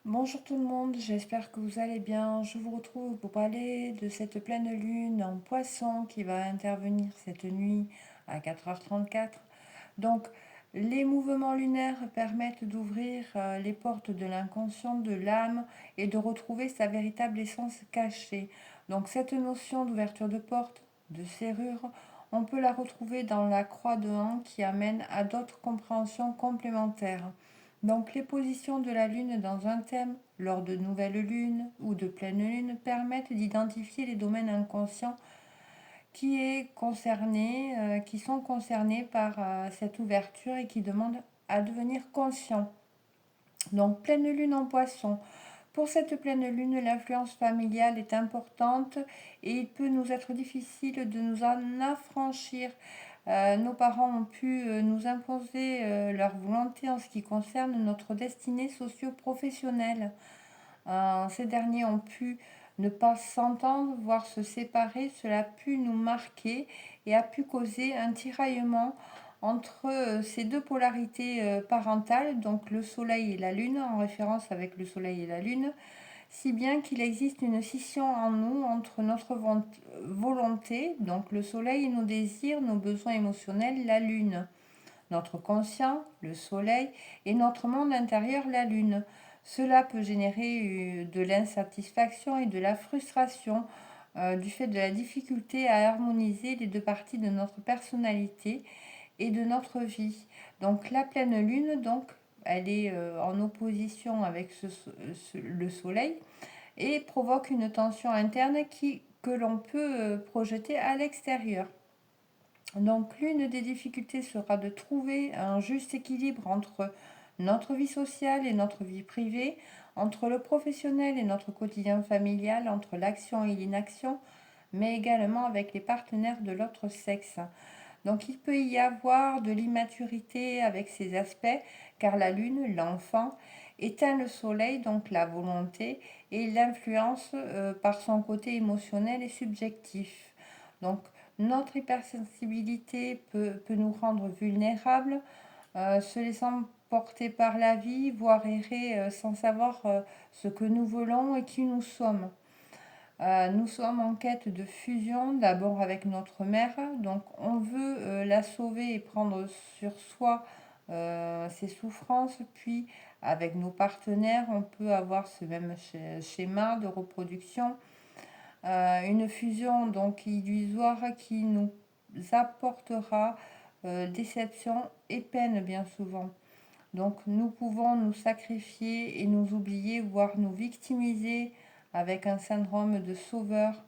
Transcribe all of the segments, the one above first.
Bonjour tout le monde, j'espère que vous allez bien. Je vous retrouve pour parler de cette pleine lune en poisson qui va intervenir cette nuit à 4h34. Donc, les mouvements lunaires permettent d'ouvrir les portes de l'inconscient, de l'âme et de retrouver sa véritable essence cachée. Donc, cette notion d'ouverture de porte, de serrure, on peut la retrouver dans la croix de Han qui amène à d'autres compréhensions complémentaires. Donc les positions de la Lune dans un thème, lors de nouvelles lunes ou de pleine lune, permettent d'identifier les domaines inconscients qui sont concernés par cette ouverture et qui demandent à devenir conscients. Donc pleine lune en poisson. Pour cette pleine lune, l'influence familiale est importante et il peut nous être difficile de nous en affranchir. Nos parents ont pu nous imposer leur volonté en ce qui concerne notre destinée socio-professionnelle. Ces derniers ont pu ne pas s'entendre, voire se séparer. Cela a pu nous marquer et a pu causer un tiraillement entre ces deux polarités parentales, donc le soleil et la lune, en référence avec le soleil et la lune, si bien qu'il existe une scission en nous entre notre volonté, donc le soleil et nos désirs, nos besoins émotionnels, la lune, notre conscient, le soleil, et notre monde intérieur, la lune. Cela peut générer de l'insatisfaction et de la frustration du fait de la difficulté à harmoniser les deux parties de notre personnalité et de notre vie. Donc la pleine lune, donc, elle est en opposition avec le soleil et provoque une tension interne que l'on peut projeter à l'extérieur. Donc l'une des difficultés sera de trouver un juste équilibre entre notre vie sociale et notre vie privée, entre le professionnel et notre quotidien familial, entre l'action et l'inaction, mais également avec les partenaires de l'autre sexe. Donc il peut y avoir de l'immaturité avec ces aspects, car la lune, l'enfant, éteint le soleil, donc la volonté, et l'influence par son côté émotionnel et subjectif. Donc notre hypersensibilité peut nous rendre vulnérables, se laissant porter par la vie, voire errer sans savoir ce que nous voulons et qui nous sommes. Nous sommes en quête de fusion, d'abord avec notre mère, donc on veut la sauver et prendre sur soi ses souffrances, puis avec nos partenaires, on peut avoir ce même schéma de reproduction, une fusion donc illusoire qui nous apportera déception et peine bien souvent. Donc nous pouvons nous sacrifier et nous oublier, voire nous victimiser avec un syndrome de sauveur.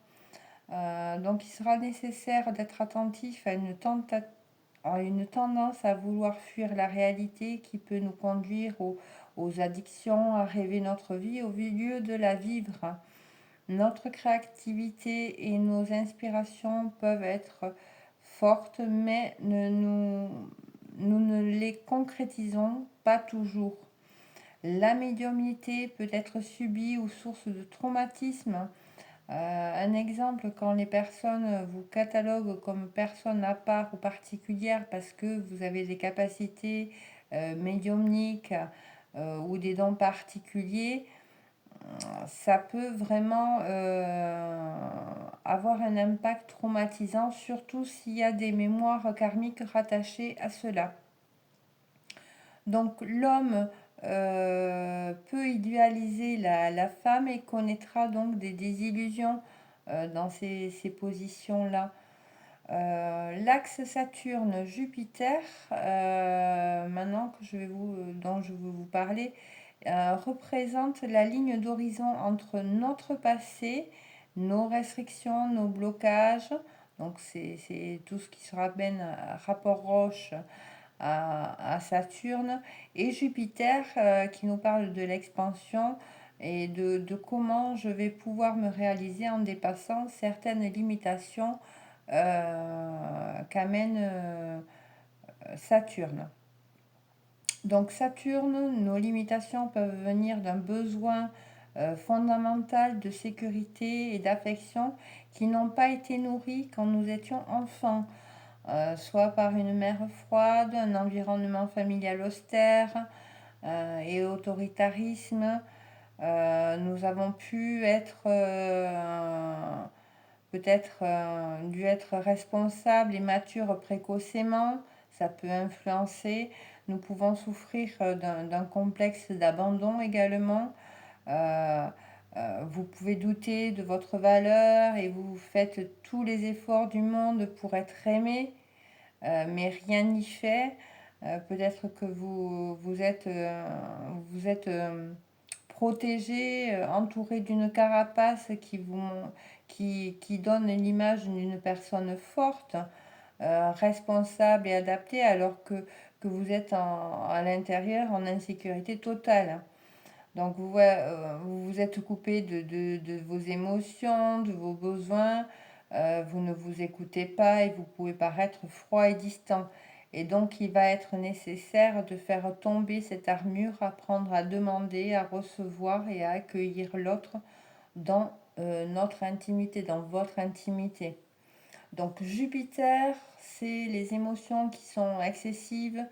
Donc il sera nécessaire d'être attentif à une tendance à vouloir fuir la réalité qui peut nous conduire aux addictions, à rêver notre vie au lieu de la vivre. Notre créativité et nos inspirations peuvent être fortes, mais nous ne les concrétisons pas toujours. La médiumnité peut être subie ou source de traumatisme. Un exemple, quand les personnes vous cataloguent comme personne à part ou particulière parce que vous avez des capacités médiumniques ou des dons particuliers, ça peut vraiment avoir un impact traumatisant, surtout s'il y a des mémoires karmiques rattachées à cela. Donc l'homme peut idéaliser la femme et connaîtra donc des désillusions dans ces positions-là. L'axe Saturne-Jupiter, maintenant que dont je veux vous parler, représente la ligne d'horizon entre notre passé, nos restrictions, nos blocages. Donc c'est tout ce qui se ramène à rapport Roche à Saturne, et Jupiter qui nous parle de l'expansion et de comment je vais pouvoir me réaliser en dépassant certaines limitations qu'amène Saturne. Donc Saturne, nos limitations peuvent venir d'un besoin fondamental de sécurité et d'affection qui n'ont pas été nourris quand nous étions enfants, soit par une mère froide, un environnement familial austère et autoritarisme, Nous avons pu être peut-être dû être responsables et matures précocement, ça peut influencer. Nous pouvons souffrir d'un complexe d'abandon également. Euh, vous pouvez douter de votre valeur et vous faites tous les efforts du monde pour être aimé, mais rien n'y fait. Peut-être que vous êtes protégé, entouré d'une carapace qui donne l'image d'une personne forte, responsable et adaptée, alors que vous êtes à l'intérieur en insécurité totale. Donc vous vous êtes coupé de vos émotions, de vos besoins, vous ne vous écoutez pas et vous pouvez paraître froid et distant. Et donc il va être nécessaire de faire tomber cette armure, apprendre à demander, à recevoir et à accueillir l'autre dans notre intimité, dans votre intimité. Donc Jupiter, c'est les émotions qui sont excessives,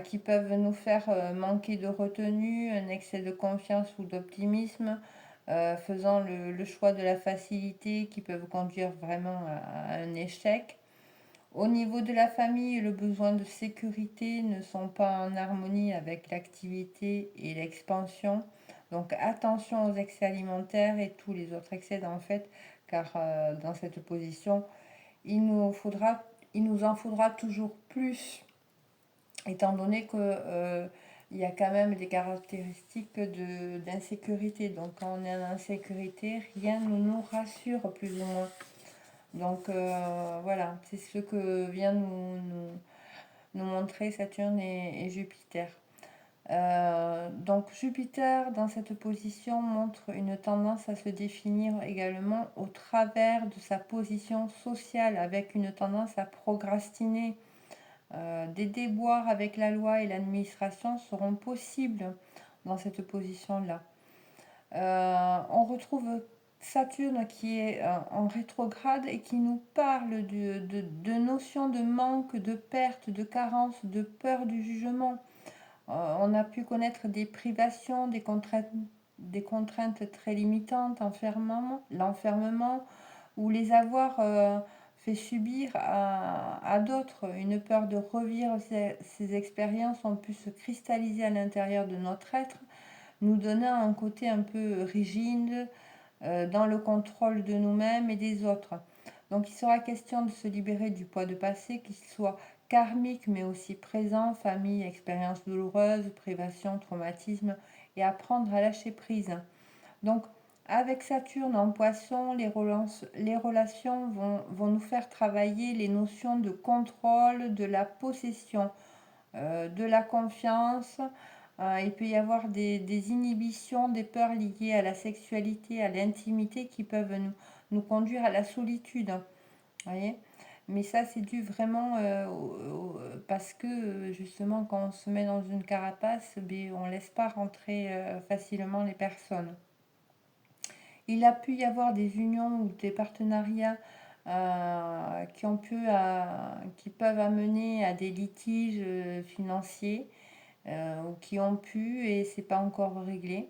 qui peuvent nous faire manquer de retenue, un excès de confiance ou d'optimisme, faisant le choix de la facilité qui peuvent conduire vraiment à un échec. Au niveau de la famille, le besoin de sécurité ne sont pas en harmonie avec l'activité et l'expansion. Donc attention aux excès alimentaires et tous les autres excès en fait, car dans cette position, il nous faudra, il nous en faudra toujours plus, étant donné que il y a quand même des caractéristiques d'insécurité. Donc quand on est en insécurité, rien ne nous rassure plus ou moins. Donc voilà, c'est ce que vient nous montrer Saturne et Jupiter. Donc Jupiter dans cette position montre une tendance à se définir également au travers de sa position sociale, avec une tendance à procrastiner. Des déboires avec la loi et l'administration seront possibles dans cette position-là. On retrouve Saturne qui est en rétrograde et qui nous parle de notions de manque, de perte, de carence, de peur du jugement. On a pu connaître des privations, des contraintes très limitantes, l'enfermement, ou les avoir fait subir à d'autres. Une peur de revivre ces expériences ont pu se cristalliser à l'intérieur de notre être, nous donnant un côté un peu rigide dans le contrôle de nous-mêmes et des autres. Donc il sera question de se libérer du poids de passé, qu'il soit karmique mais aussi présent, famille, expérience douloureuse, privation, traumatisme, et apprendre à lâcher prise. Donc avec Saturne en poisson, les relations vont nous faire travailler les notions de contrôle, de la possession, de la confiance. Il peut y avoir des inhibitions, des peurs liées à la sexualité, à l'intimité qui peuvent nous conduire à la solitude. Voyez, mais ça, c'est dû vraiment parce que justement, quand on se met dans une carapace, ben, on ne laisse pas rentrer facilement les personnes. Il a pu y avoir des unions ou des partenariats qui peuvent amener à des litiges financiers ou qui ont pu et c'est pas encore réglé.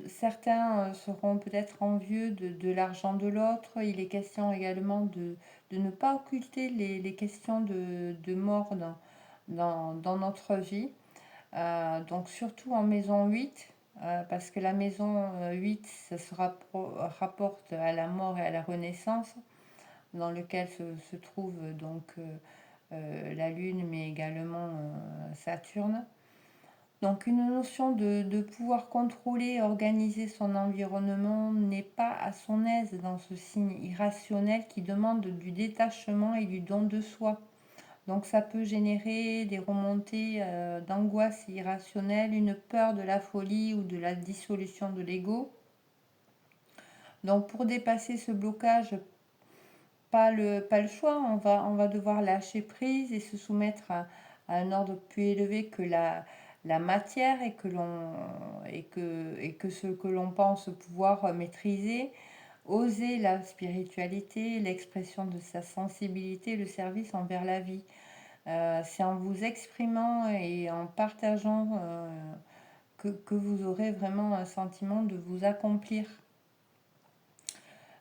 Certains seront peut-être envieux de l'argent de l'autre. Il est question également de ne pas occulter les questions de mort dans notre vie. Donc surtout en maison 8, parce que la maison 8, ça rapporte à la mort et à la renaissance, dans lequel se trouve donc la Lune, mais également Saturne. Donc une notion de pouvoir contrôler et organiser son environnement n'est pas à son aise dans ce signe irrationnel qui demande du détachement et du don de soi. Donc ça peut générer des remontées d'angoisse irrationnelle, une peur de la folie ou de la dissolution de l'ego. Donc pour dépasser ce blocage, pas le choix, on va devoir lâcher prise et se soumettre à un ordre plus élevé que la matière et que ce que l'on pense pouvoir maîtriser, oser la spiritualité, l'expression de sa sensibilité, le service envers la vie. C'est en vous exprimant et en partageant que vous aurez vraiment un sentiment de vous accomplir.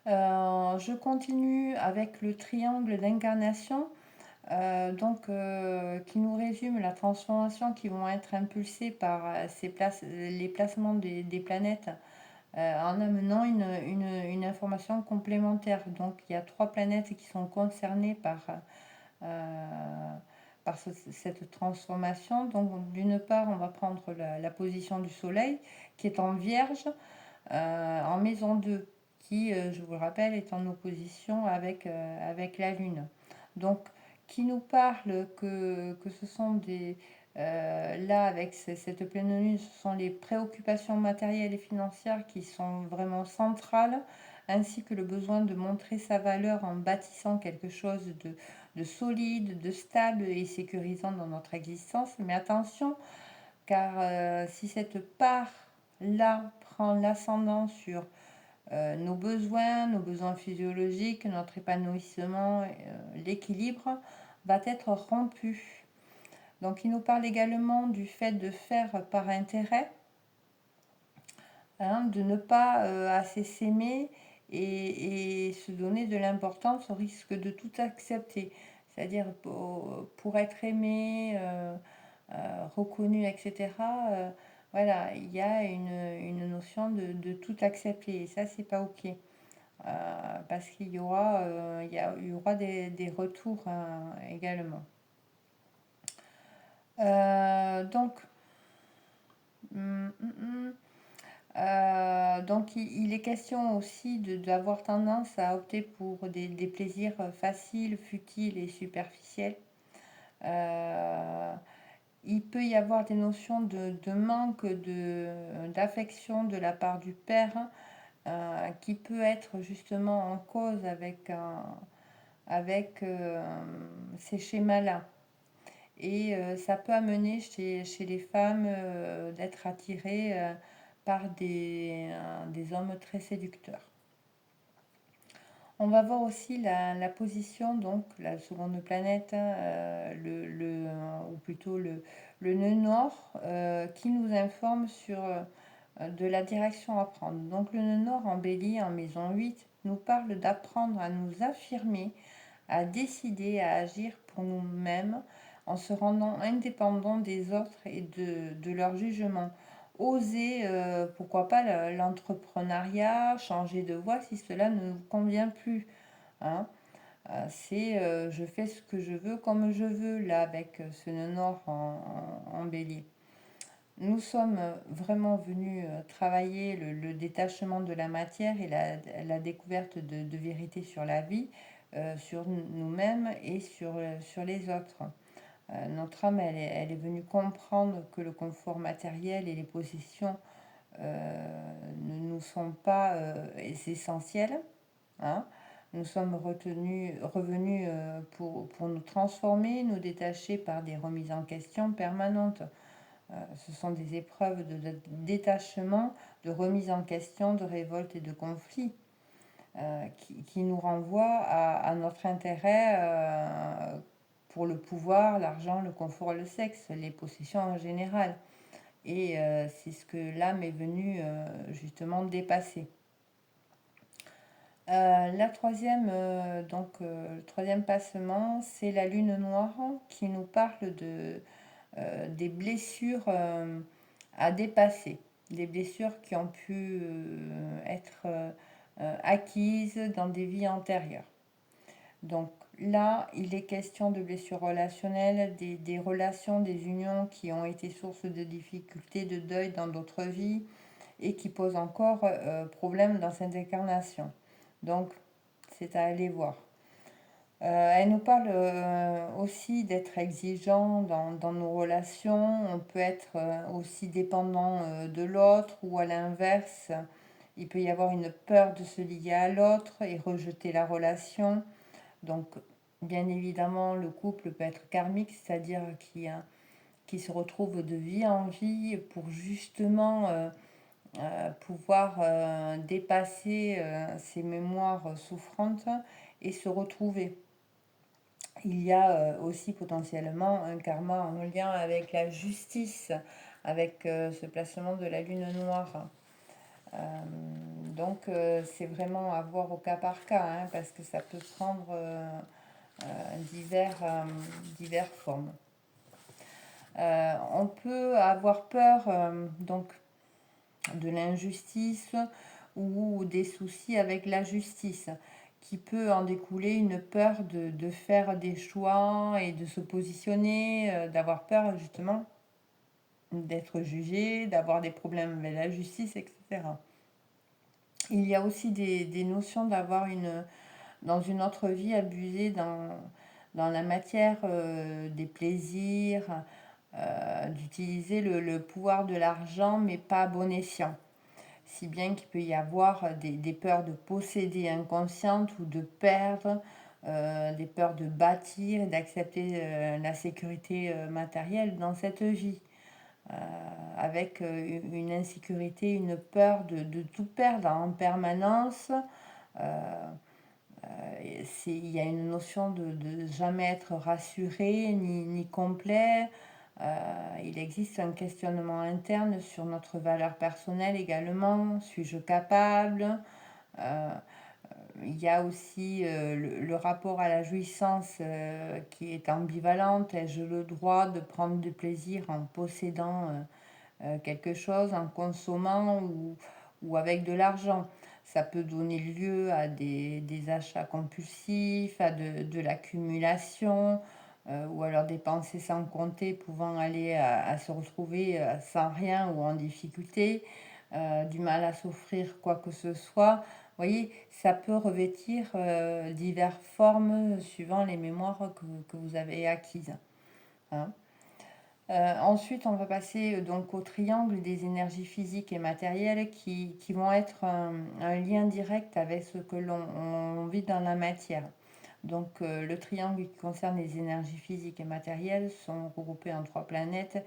Je continue avec le triangle d'incarnation, qui nous résume la transformation qui vont être impulsées par les placements des planètes, en amenant une information complémentaire. Donc il y a 3 planètes qui sont concernées par cette transformation. Donc d'une part, on va prendre la position du Soleil qui est en Vierge, en maison 2, qui, je vous le rappelle, est en opposition avec la Lune. Donc, qui nous parle que ce sont là, avec cette pleine lune, ce sont les préoccupations matérielles et financières qui sont vraiment centrales, ainsi que le besoin de montrer sa valeur en bâtissant quelque chose de solide, de stable et sécurisant dans notre existence. Mais attention, car si cette part-là prend l'ascendant sur nos besoins physiologiques, notre épanouissement, l'équilibre va être rompu. Donc il nous parle également du fait de faire par intérêt, hein, de ne pas assez s'aimer et se donner de l'importance au risque de tout accepter. C'est-à-dire pour être aimé, reconnu, etc. Voilà, il y a une notion de tout accepter et ça, c'est pas ok. Parce qu'il y aura des retours, également. Donc, il est question aussi d'avoir tendance à opter pour des plaisirs faciles, futiles et superficiels. Il peut y avoir des notions de manque d'affection de la part du père, qui peut être justement en cause avec ces schémas-là. Et ça peut amener chez les femmes d'être attirées par des hommes très séducteurs. On va voir aussi la position, donc la seconde planète, ou plutôt le nœud nord, qui nous informe sur de la direction à prendre. Donc le nœud nord en bélier, en maison 8, nous parle d'apprendre à nous affirmer, à décider, à agir pour nous-mêmes, en se rendant indépendant des autres et de leur jugement. Oser, pourquoi pas, l'entrepreneuriat, changer de voie si cela ne vous convient plus. Hein. C'est je fais ce que je veux comme je veux, là, avec ce nœud nord en bélier. Nous sommes vraiment venus travailler le détachement de la matière et la découverte de vérité sur la vie, sur nous-mêmes et sur les autres. Notre âme, elle est venue comprendre que le confort matériel et les possessions ne nous sont pas essentiels. Hein. Nous sommes revenus pour nous transformer, nous détacher par des remises en question permanentes. Ce sont des épreuves de détachement, de remise en question, de révolte et de conflit, qui nous renvoient à notre intérêt pour le pouvoir, l'argent, le confort, le sexe, les possessions en général. Et c'est ce que l'âme est venue justement dépasser. Le troisième passement, c'est la lune noire qui nous parle des blessures à dépasser, des blessures qui ont pu être acquises dans des vies antérieures. Donc là, il est question de blessures relationnelles, des relations, des unions qui ont été source de difficultés, de deuil dans d'autres vies et qui posent encore problème dans cette incarnation. Donc, c'est à aller voir. Elle nous parle aussi d'être exigeant dans nos relations. On peut être aussi dépendant de l'autre ou à l'inverse. Il peut y avoir une peur de se lier à l'autre et rejeter la relation. Donc, bien évidemment, le couple peut être karmique, c'est-à-dire qui se retrouve de vie en vie pour justement pouvoir dépasser ces mémoires souffrantes et se retrouver. Il y a aussi potentiellement un karma en lien avec la justice, avec ce placement de la lune noire. Donc c'est vraiment à voir au cas par cas, hein, parce que ça peut prendre diverses formes. On peut avoir peur donc de l'injustice ou des soucis avec la justice, qui peut en découler une peur de faire des choix et de se positionner, d'avoir peur justement d'être jugé, d'avoir des problèmes avec la justice, etc. Il y a aussi des notions d'avoir dans une autre vie abusé dans la matière des plaisirs, d'utiliser le pouvoir de l'argent, mais pas à bon escient. Si bien qu'il peut y avoir des peurs de posséder inconscientes ou de perdre, des peurs de bâtir et d'accepter la sécurité matérielle dans cette vie. Avec une insécurité, une peur de tout perdre en permanence. Euh, il y a une notion de jamais être rassuré ni complet. Il existe un questionnement interne sur notre valeur personnelle également. Suis-je capable? Euh, il y a aussi le rapport à la jouissance qui est ambivalente. Ai-je le droit de prendre du plaisir en possédant quelque chose, en consommant ou avec de l'argent? Ça peut donner lieu à des achats compulsifs, à de l'accumulation, ou alors des pensées sans compter pouvant aller à se retrouver sans rien ou en difficulté, du mal à s'offrir quoi que ce soit. Vous voyez, ça peut revêtir diverses formes suivant les mémoires que vous avez acquises. Hein. Ensuite, on va passer donc au triangle des énergies physiques et matérielles qui vont être un lien direct avec ce que l'on vit dans la matière. Donc, le triangle qui concerne les énergies physiques et matérielles sont regroupés en 3 planètes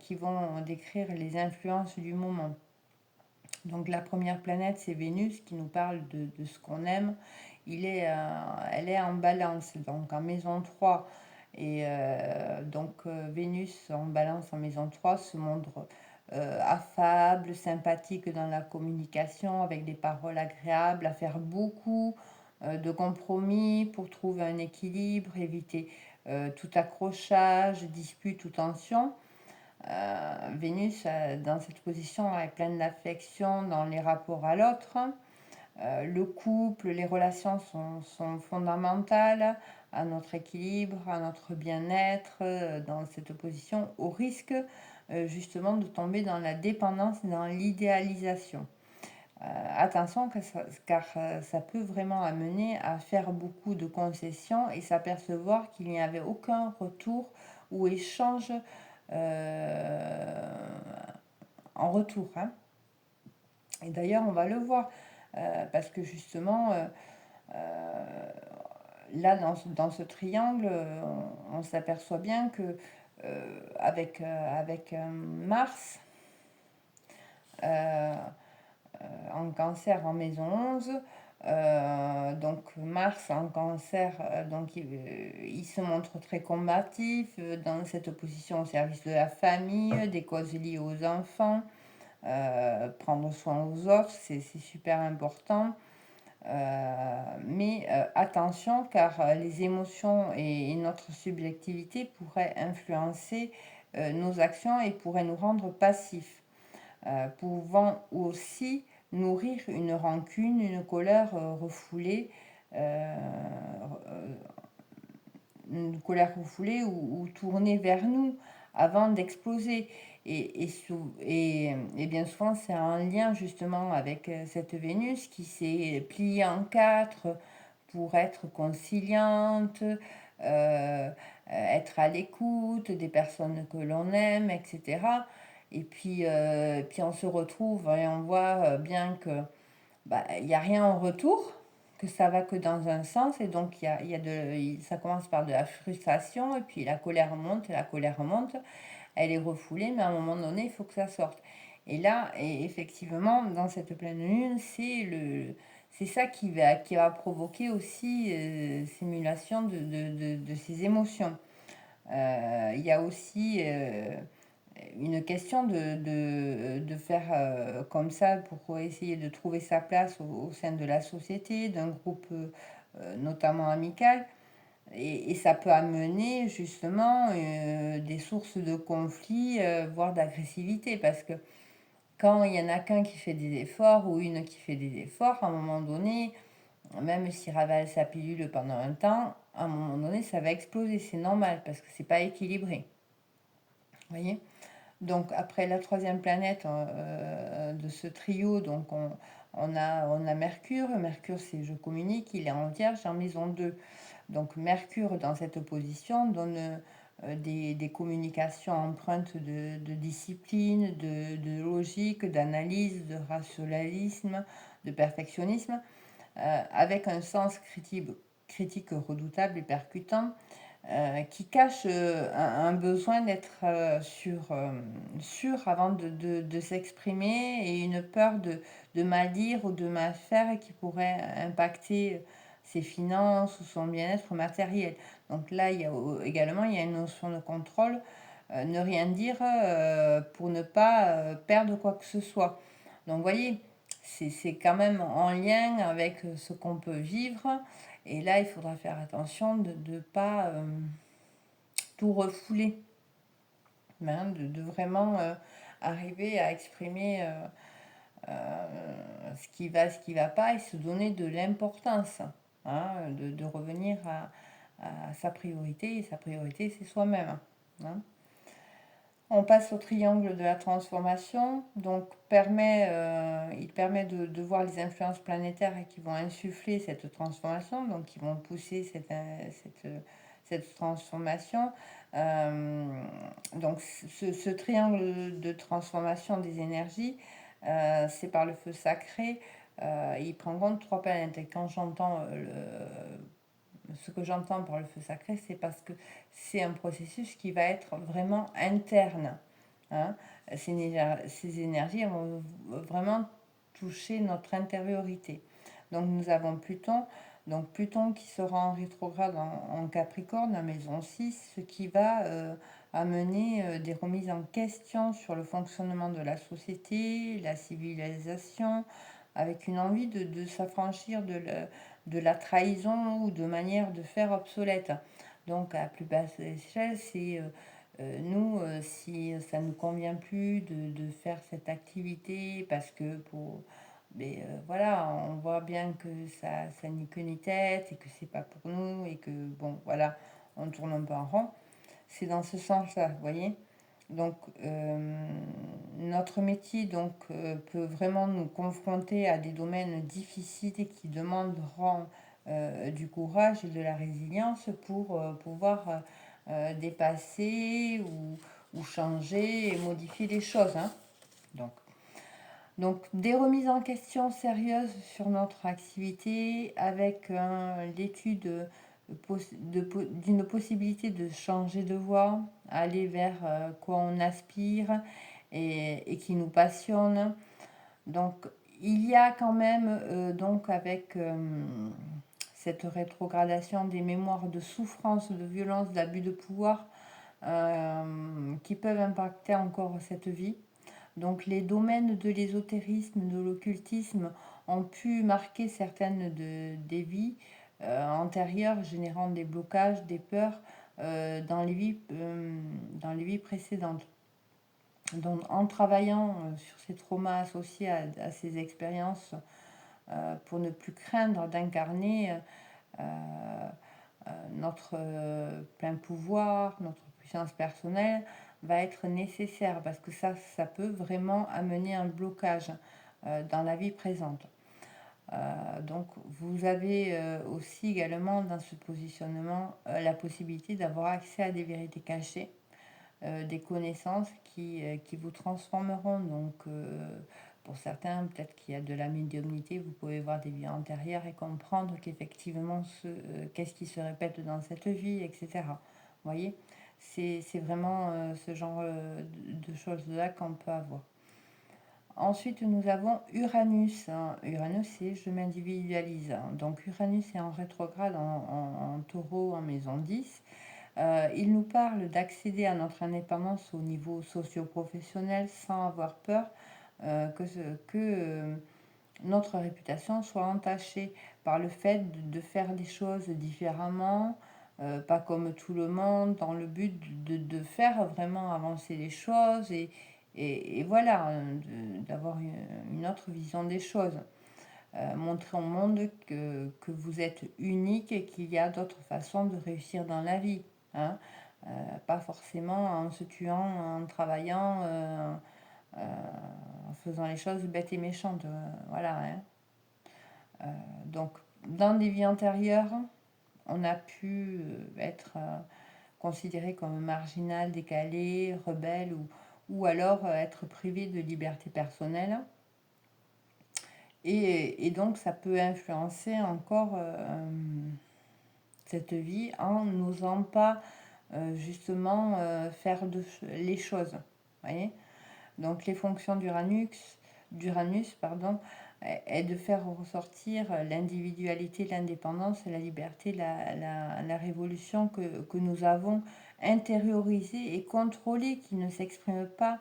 qui vont décrire les influences du moment. Donc, la première planète, c'est Vénus qui nous parle de ce qu'on aime. Elle est en balance, donc en maison 3. Et donc Vénus en balance en maison 3 se montre affable, sympathique dans la communication, avec des paroles agréables, à faire beaucoup de compromis pour trouver un équilibre, éviter tout accrochage, dispute ou tension. Vénus, dans cette position, est pleine d'affection dans les rapports à l'autre. Le couple, les relations sont fondamentales à notre équilibre, à notre bien-être dans cette position, au risque justement de tomber dans la dépendance et dans l'idéalisation. Attention car ça peut vraiment amener à faire beaucoup de concessions et s'apercevoir qu'il n'y avait aucun retour ou échange en retour. Hein. Et d'ailleurs, on va le voir parce que justement, là, dans ce triangle, on s'aperçoit bien que avec Mars en cancer en maison 11, donc Mars en cancer, donc il se montre très combatif dans cette opposition au service de la famille, des causes liées aux enfants, prendre soin aux autres, c'est super important. Mais attention car les émotions et notre subjectivité pourraient influencer nos actions et pourraient nous rendre passifs, pouvant aussi nourrir une rancune, une colère euh, refoulée ou tournée vers nous avant d'exploser. Et bien souvent, c'est un lien justement avec cette Vénus qui s'est pliée en quatre pour être conciliante, être à l'écoute des personnes que l'on aime, etc. Puis on se retrouve et on voit bien que il n'y a rien en retour, que ça va que dans un sens, et donc ça commence par de la frustration, et puis la colère monte, elle est refoulée, mais à un moment donné, il faut que ça sorte. Et là, effectivement, dans cette pleine lune, c'est ça qui va provoquer aussi simulation de ces émotions. Il y a aussi une question de faire comme ça pour essayer de trouver sa place au sein de la société, d'un groupe notamment amical. Et ça peut amener justement des sources de conflits, voire d'agressivité, parce que quand il y en a qu'un qui fait des efforts ou une qui fait des efforts, à un moment donné, même s'il ravale sa pilule pendant un temps, à un moment donné, ça va exploser. C'est normal parce que c'est pas équilibré. Vous voyez? Donc après la troisième planète de ce trio, donc on a Mercure. Mercure, c'est je communique, il est en Vierge en maison 2. Donc Mercure dans cette position donne des communications empreintes de discipline, de logique, d'analyse, de rationalisme, de perfectionnisme, avec un sens critique redoutable et percutant, qui cache un besoin d'être sûr avant de s'exprimer et une peur de mal dire ou de mal faire qui pourrait impacter ses finances ou son bien-être matériel. Donc là, également, il y a une notion de contrôle, ne rien dire pour ne pas perdre quoi que ce soit. Donc, vous voyez, c'est quand même en lien avec ce qu'on peut vivre. Et là, il faudra faire attention de ne pas tout refouler, hein, de vraiment arriver à exprimer ce qui va pas et se donner de l'importance, hein, de revenir à sa priorité, et sa priorité, c'est soi-même. Hein. On passe au triangle de la transformation, donc il permet de voir les influences planétaires qui vont insuffler cette transformation, donc qui vont pousser cette transformation. Euh, donc ce triangle de transformation des énergies, c'est par le feu sacré. Il prend compte trois planètes. Et quand j'entends ce que j'entends par le feu sacré, c'est parce que c'est un processus qui va être vraiment interne. Hein. Ces énergies vont vraiment toucher notre intériorité. Donc nous avons Pluton, donc Pluton qui sera en rétrograde en Capricorne, à maison 6, ce qui va amener des remises en question sur le fonctionnement de la société, la civilisation, avec une envie de s'affranchir de la trahison ou de manière de faire obsolète. Donc à plus basse échelle, c'est nous, si ça ne nous convient plus de faire cette activité, parce que mais voilà, on voit bien que ça n'y queue ni tête et que c'est pas pour nous et que bon, voilà, on tourne un peu en rond. C'est dans ce sens-là, vous voyez. Donc, notre métier donc, peut vraiment nous confronter à des domaines difficiles et qui demanderont du courage et de la résilience pour pouvoir dépasser ou changer et modifier les choses. Hein. Donc, des remises en question sérieuses sur notre activité avec l'étude d'une possibilité de changer de voie, aller vers quoi on aspire et qui nous passionne. Donc il y a quand même donc avec cette rétrogradation des mémoires de souffrance, de violence, d'abus de pouvoir qui peuvent impacter encore cette vie. Donc les domaines de l'ésotérisme, de l'occultisme ont pu marquer certaines des vies antérieures, générant des blocages, des peurs dans les vies précédentes. Donc en travaillant sur ces traumas associés à ces expériences, pour ne plus craindre d'incarner notre plein pouvoir, notre puissance personnelle, va être nécessaire parce que ça peut vraiment amener un blocage dans la vie présente. Donc vous avez aussi également dans ce positionnement la possibilité d'avoir accès à des vérités cachées, des connaissances qui vous transformeront. Donc pour certains, peut-être qu'il y a de la médiumnité, vous pouvez voir des vies antérieures et comprendre qu'effectivement, qu'est-ce qui se répète dans cette vie, etc. Vous voyez, c'est vraiment ce genre de choses-là qu'on peut avoir. Ensuite, nous avons Uranus. Uranus, c'est je m'individualise. Donc, Uranus est en rétrograde en taureau en maison 10. Il nous parle d'accéder à notre indépendance au niveau socio-professionnel sans avoir peur que notre réputation soit entachée par le fait de faire les choses différemment, pas comme tout le monde, dans le but de faire vraiment avancer les choses et voilà, d'avoir une autre vision des choses. Montrer au monde que vous êtes unique et qu'il y a d'autres façons de réussir dans la vie. Hein. Pas forcément en se tuant, en travaillant, en faisant les choses bêtes et méchantes. Voilà. Hein. Donc, dans des vies antérieures, on a pu être considéré comme marginal, décalé, rebelle ou alors être privé de liberté personnelle. Et donc, ça peut influencer encore cette vie en n'osant pas justement faire les choses. Voyez, donc, les fonctions d'Uranus pardon, est de faire ressortir l'individualité, l'indépendance, la liberté, la révolution que nous avons intériorisée et contrôlée, qui ne s'exprime pas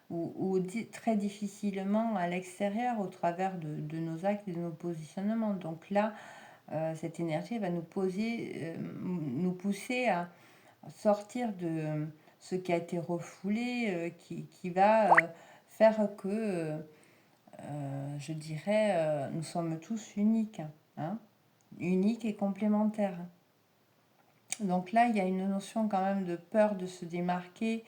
ou très difficilement à l'extérieur au travers de nos actes et de nos positionnements. Donc là, cette énergie va nous pousser à sortir de ce qui a été refoulé, qui va faire que, je dirais, nous sommes tous uniques, hein, uniques et complémentaires. Donc là, il y a une notion quand même de peur de se démarquer,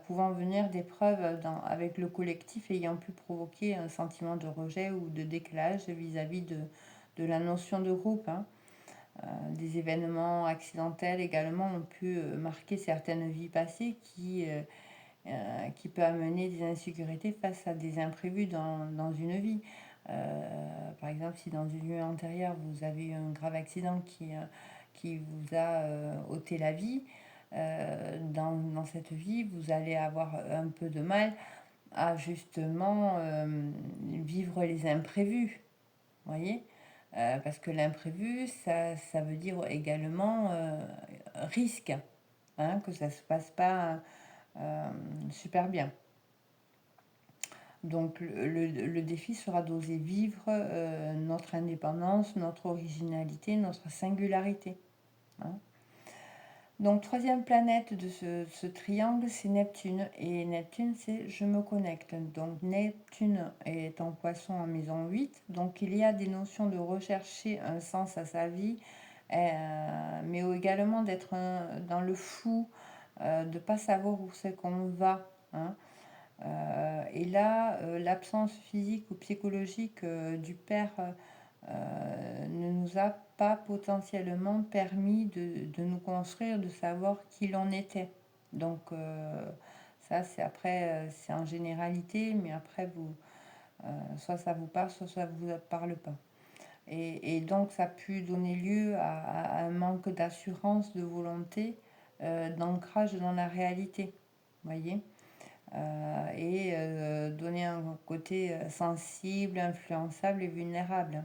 pouvant venir d'épreuves avec le collectif ayant pu provoquer un sentiment de rejet ou de décalage vis-à-vis de la notion de groupe. Hein. Des événements accidentels également ont pu marquer certaines vies passées qui peut amener des insécurités face à des imprévus dans une vie. Par exemple, si dans une vie antérieure, vous avez eu un grave accident qui vous a ôté la vie, dans cette vie, vous allez avoir un peu de mal à justement vivre les imprévus, voyez. Parce que l'imprévu, ça veut dire également risque, hein, que ça ne se passe pas super bien. Donc le défi sera d'oser vivre notre indépendance, notre originalité, notre singularité. Hein. Donc troisième planète de ce triangle, c'est Neptune. Et Neptune, c'est je me connecte. Donc Neptune est en poisson en maison 8. Donc il y a des notions de rechercher un sens à sa vie, mais également d'être dans le flou, de ne pas savoir où c'est qu'on va. Hein. Et là, l'absence physique ou psychologique du père ne nous a pas potentiellement permis de nous construire, de savoir qui l'on était. Donc ça, c'est après, c'est en généralité, mais après, soit ça vous parle, soit ça ne vous parle pas. Et donc, ça a pu donner lieu à un manque d'assurance, de volonté, d'ancrage dans la réalité. Voyez, et donner un côté sensible, influençable et vulnérable.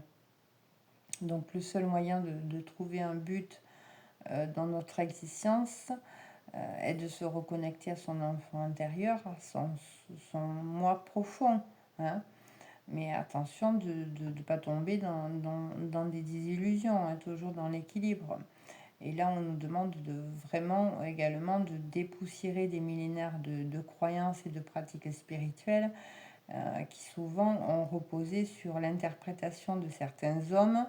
Donc le seul moyen de trouver un but dans notre existence est de se reconnecter à son enfant intérieur, à son moi profond. Hein. Mais attention de ne pas tomber dans des désillusions, hein, toujours dans l'équilibre. Et là, on nous demande vraiment également de dépoussiérer des millénaires de croyances et de pratiques spirituelles qui souvent ont reposé sur l'interprétation de certains hommes,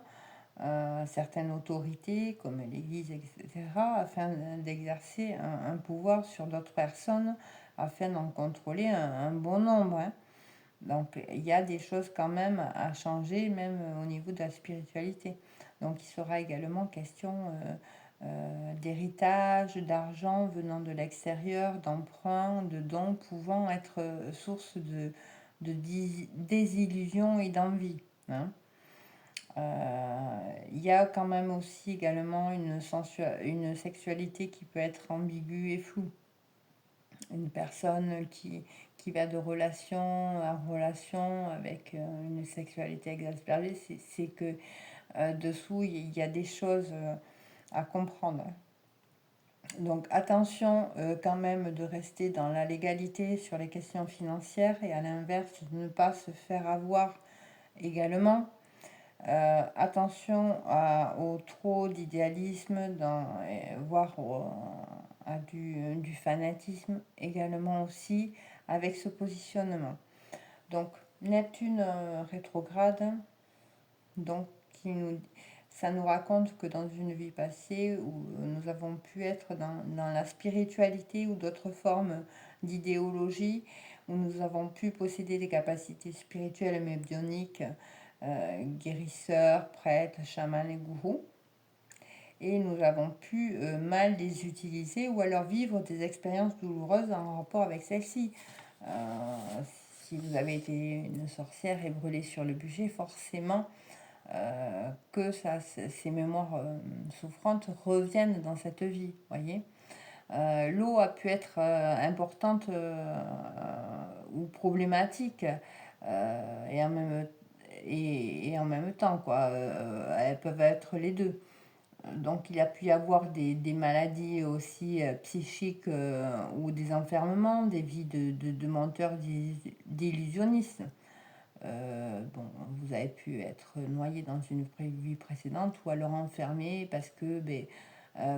certaines autorités comme l'Église, etc., afin d'exercer un pouvoir sur d'autres personnes, afin d'en contrôler un bon nombre. Hein. Donc il y a des choses quand même à changer, même au niveau de la spiritualité. Donc il sera également question d'héritage, d'argent venant de l'extérieur, d'emprunts, de dons pouvant être source de désillusion et d'envie. Hein. Il y a quand même aussi également une sexualité qui peut être ambiguë et floue. Une personne qui va de relation en relation avec une sexualité exacerbée, c'est que dessous, il y a des choses à comprendre. Donc attention quand même de rester dans la légalité sur les questions financières et à l'inverse de ne pas se faire avoir également. Attention au trop d'idéalisme, voire à du fanatisme également aussi avec ce positionnement. Donc Neptune rétrograde, donc ça nous raconte que dans une vie passée où nous avons pu être dans la spiritualité ou d'autres formes d'idéologie, où nous avons pu posséder des capacités spirituelles mais bioniques, guérisseurs, prêtres, chamans et gourous, et nous avons pu mal les utiliser ou alors vivre des expériences douloureuses en rapport avec celles-ci. Euh, si vous avez été une sorcière et brûlée sur le bûcher, forcément que ces mémoires souffrantes reviennent dans cette vie, voyez. L'eau a pu être importante ou problématique et en même temps, quoi. Elles peuvent être les deux. Donc il a pu y avoir des maladies aussi psychiques ou des enfermements, des vies de menteurs, d'illusionnistes. Bon, vous avez pu être noyé dans une vie précédente ou alors enfermé parce que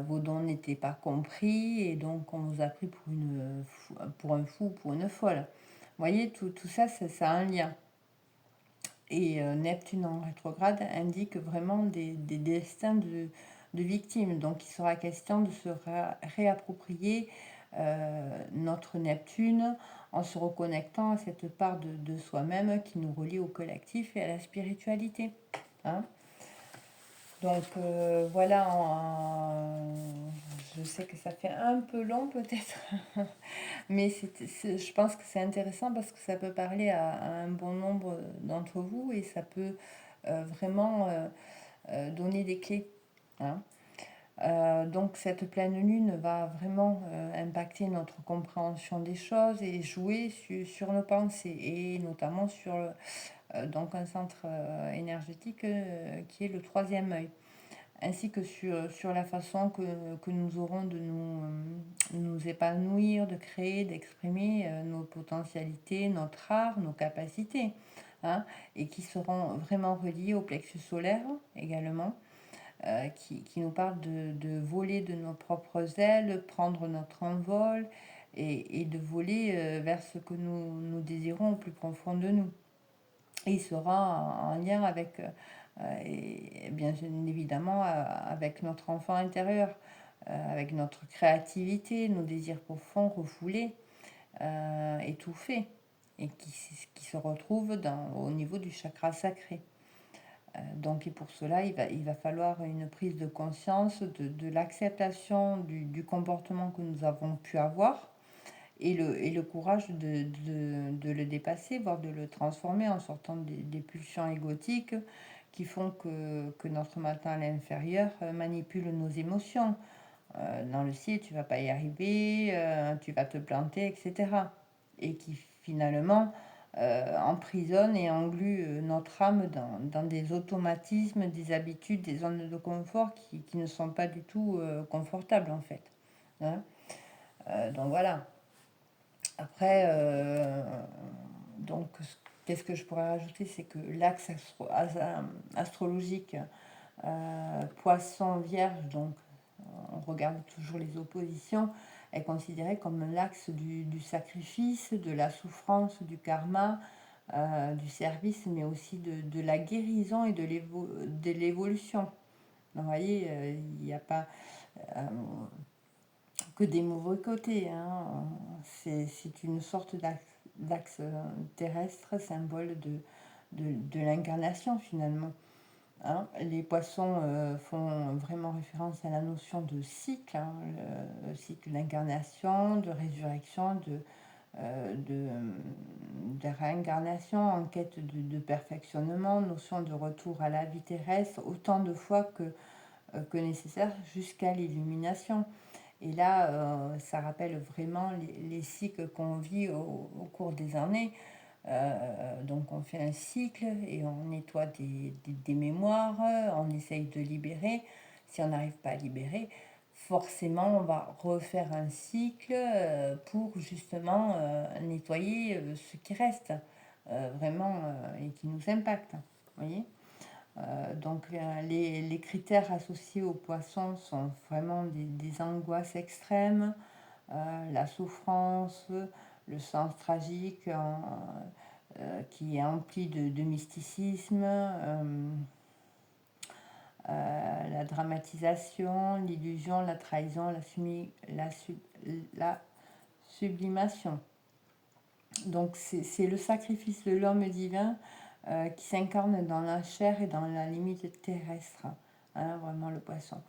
vos dons n'étaient pas compris et donc on vous a pris pour un fou, pour une folle. Vous voyez, tout ça, ça a un lien. Et Neptune en rétrograde indique vraiment des destins de victimes. Donc il sera question de se réapproprier notre Neptune en se reconnectant à cette part de soi-même qui nous relie au collectif et à la spiritualité. Hein. Donc voilà, je sais que ça fait un peu long peut-être, mais je pense que c'est intéressant parce que ça peut parler à un bon nombre d'entre vous et ça peut vraiment donner des clés. Hein. Donc cette pleine lune va vraiment impacter notre compréhension des choses et jouer sur nos pensées et notamment sur donc un centre énergétique qui est le troisième œil, ainsi que sur la façon que nous aurons de nous épanouir, de créer, d'exprimer nos potentialités, notre art, nos capacités, hein, et qui seront vraiment reliés au plexus solaire également qui nous parle de voler de nos propres ailes, prendre notre envol et de voler vers ce que nous désirons au plus profond de nous. Et il sera en lien avec, et bien évidemment, avec notre enfant intérieur, avec notre créativité, nos désirs profonds, refoulés, étouffés, et qui se retrouvent au niveau du chakra sacré. Donc, et pour cela, il va falloir une prise de conscience de l'acceptation du comportement que nous avons pu avoir et le courage de le dépasser, voire de le transformer en sortant des pulsions égotiques qui font que notre mental inférieur manipule nos émotions. Dans le ciel, tu vas pas y arriver, tu vas te planter, etc. Et qui finalement emprisonne et englue notre âme dans des automatismes, des habitudes, des zones de confort qui ne sont pas du tout confortables en fait. Hein. Donc voilà. Après, donc, qu'est-ce que je pourrais rajouter, c'est que l'axe astrologique Poisson Vierge, donc on regarde toujours les oppositions, est considérée comme l'axe du sacrifice, de la souffrance, du karma, du service, mais aussi de la guérison et de l'évolution. Vous voyez, il n'y a pas que des mauvais côtés. Hein. C'est une sorte d'axe terrestre, symbole de l'incarnation finalement. Hein. Les poissons font vraiment référence à la notion de cycle, hein, le cycle d'incarnation, de résurrection, de réincarnation en quête de perfectionnement, notion de retour à la vie terrestre, autant de fois que nécessaire jusqu'à l'illumination. Et là, ça rappelle vraiment les cycles qu'on vit au cours des années. Donc on fait un cycle et on nettoie des mémoires, on essaye de libérer. Si on n'arrive pas à libérer, forcément, on va refaire un cycle pour justement nettoyer ce qui reste vraiment et qui nous impacte. Vous voyez. Donc les critères associés aux poissons sont vraiment des angoisses extrêmes, la souffrance, le sens tragique qui est empli de mysticisme, la dramatisation, l'illusion, la trahison, la sublimation. Donc c'est le sacrifice de l'homme divin qui s'incarne dans la chair et dans la limite terrestre, hein, vraiment le poisson.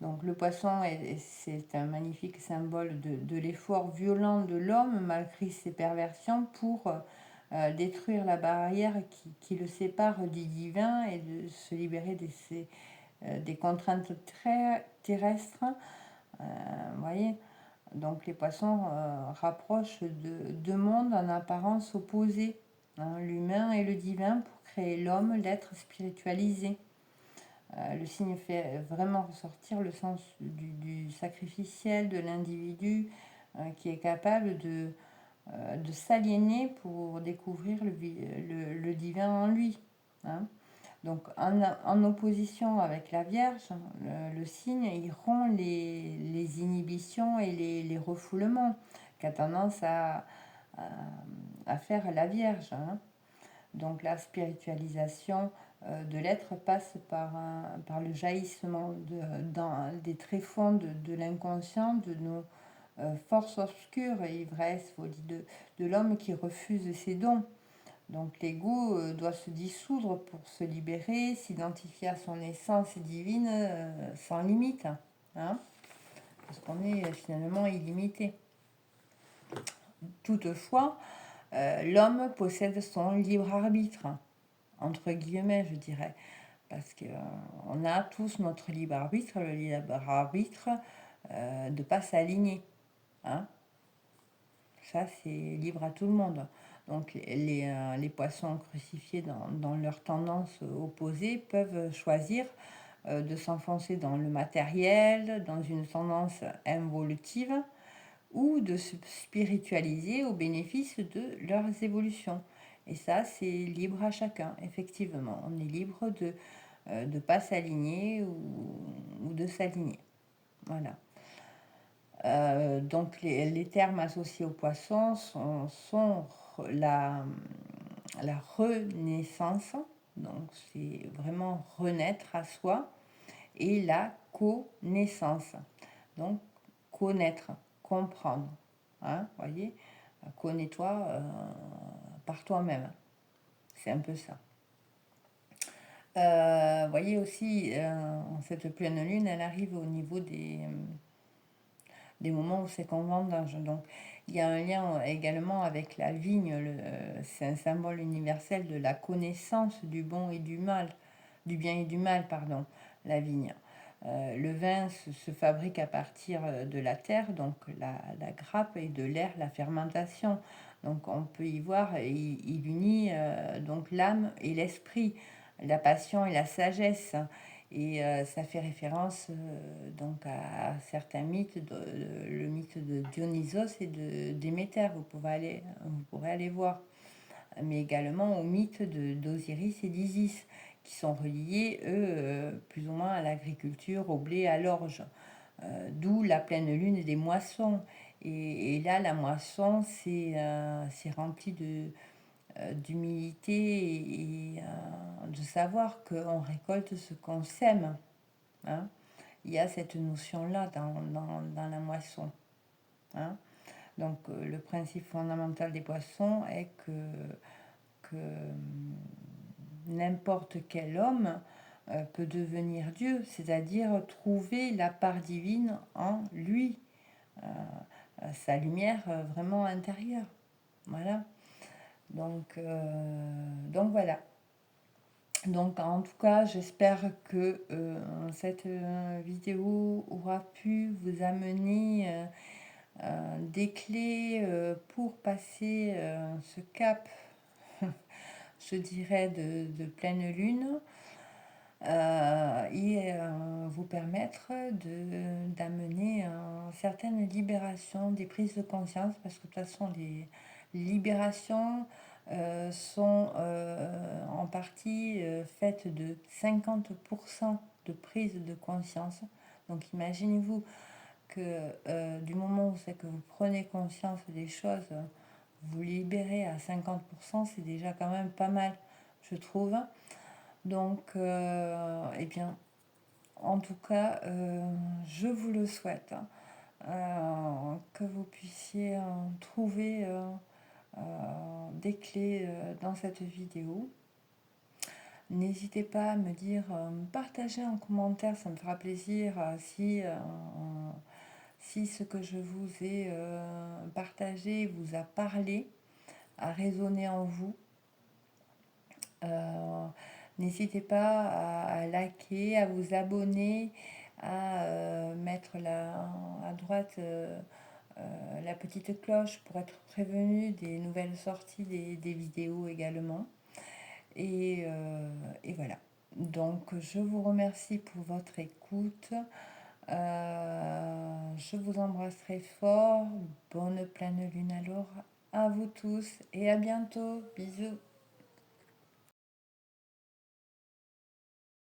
Donc le poisson, c'est un magnifique symbole de l'effort violent de l'homme malgré ses perversions pour détruire la barrière qui le sépare du divin et de se libérer des contraintes très terrestres. Vous voyez, donc les poissons rapprochent de deux mondes en apparence opposés, hein, l'humain et le divin, pour créer l'homme, l'être spiritualisé. Le signe fait vraiment ressortir le sens du sacrificiel, de l'individu qui est capable de s'aliéner pour découvrir le divin en lui. Hein. Donc en opposition avec la Vierge, le signe il rompt les inhibitions et les refoulements qu'a tendance à faire la Vierge. Hein. Donc la spiritualisation de l'être passe par le jaillissement des tréfonds de l'inconscient, de nos forces obscures et ivresse, folie de l'homme qui refuse ses dons. Donc l'ego doit se dissoudre pour se libérer, s'identifier à son essence divine sans limite, hein, parce qu'on est finalement illimité. Toutefois, l'homme possède son libre arbitre, entre guillemets, je dirais, parce qu'on a tous notre libre arbitre, le libre arbitre de ne pas s'aligner. Hein. Ça, c'est libre à tout le monde. Donc les poissons crucifiés dans leur tendance opposée peuvent choisir de s'enfoncer dans le matériel, dans une tendance involutive, ou de se spiritualiser au bénéfice de leurs évolutions. Et ça, c'est libre à chacun, effectivement. On est libre de ne pas s'aligner ou de s'aligner. Voilà. Donc les termes associés aux poissons sont la renaissance, donc c'est vraiment renaître à soi, et la connaissance, donc connaître, comprendre. Hein, voyez, connais-toi par toi-même, c'est un peu ça. Voyez aussi, cette pleine lune, elle arrive au niveau des moments où c'est qu'on vendange. Donc, il y a un lien également avec la vigne. C'est un symbole universel de la connaissance du bon et du mal, du bien et du mal, pardon, la vigne. Le vin se fabrique à partir de la terre, donc la grappe, et de l'air, la fermentation. Donc, on peut y voir, il unit donc l'âme et l'esprit, la passion et la sagesse. Et ça fait référence donc à certains mythes, le mythe de Dionysos et de Déméter, vous pourrez aller voir, mais également au mythe d'Osiris et d'Isis, qui sont reliés, eux, plus ou moins à l'agriculture, au blé, à l'orge, d'où la pleine lune des moissons. Et là, la moisson, c'est rempli d'humilité et de savoir qu'on récolte ce qu'on sème. Hein. Il y a cette notion-là dans la moisson. Hein. Donc le principe fondamental des poissons est que n'importe quel homme peut devenir Dieu, c'est-à-dire trouver la part divine en lui, sa lumière vraiment intérieure. Voilà. Donc voilà. Donc en tout cas, j'espère que cette vidéo aura pu vous amener des clés pour passer ce cap, je dirais, de pleine lune. et vous permettre d'amener une certaine libération des prises de conscience, parce que de toute façon, les libérations sont en partie faites de 50% de prise de conscience. Donc imaginez-vous que du moment où c'est que vous prenez conscience des choses, vous libérez à 50%, c'est déjà quand même pas mal, je trouve. Donc, eh bien, en tout cas, je vous le souhaite, hein, que vous puissiez trouver des clés dans cette vidéo. N'hésitez pas à me dire, partager en commentaire, ça me fera plaisir si ce que je vous ai partagé vous a parlé, a résonné en vous. N'hésitez pas à liker, à vous abonner, à mettre à droite la petite cloche pour être prévenu des nouvelles sorties des vidéos également. Et voilà. Donc je vous remercie pour votre écoute. Je vous embrasse très fort. Bonne pleine lune alors à vous tous et à bientôt. Bisous.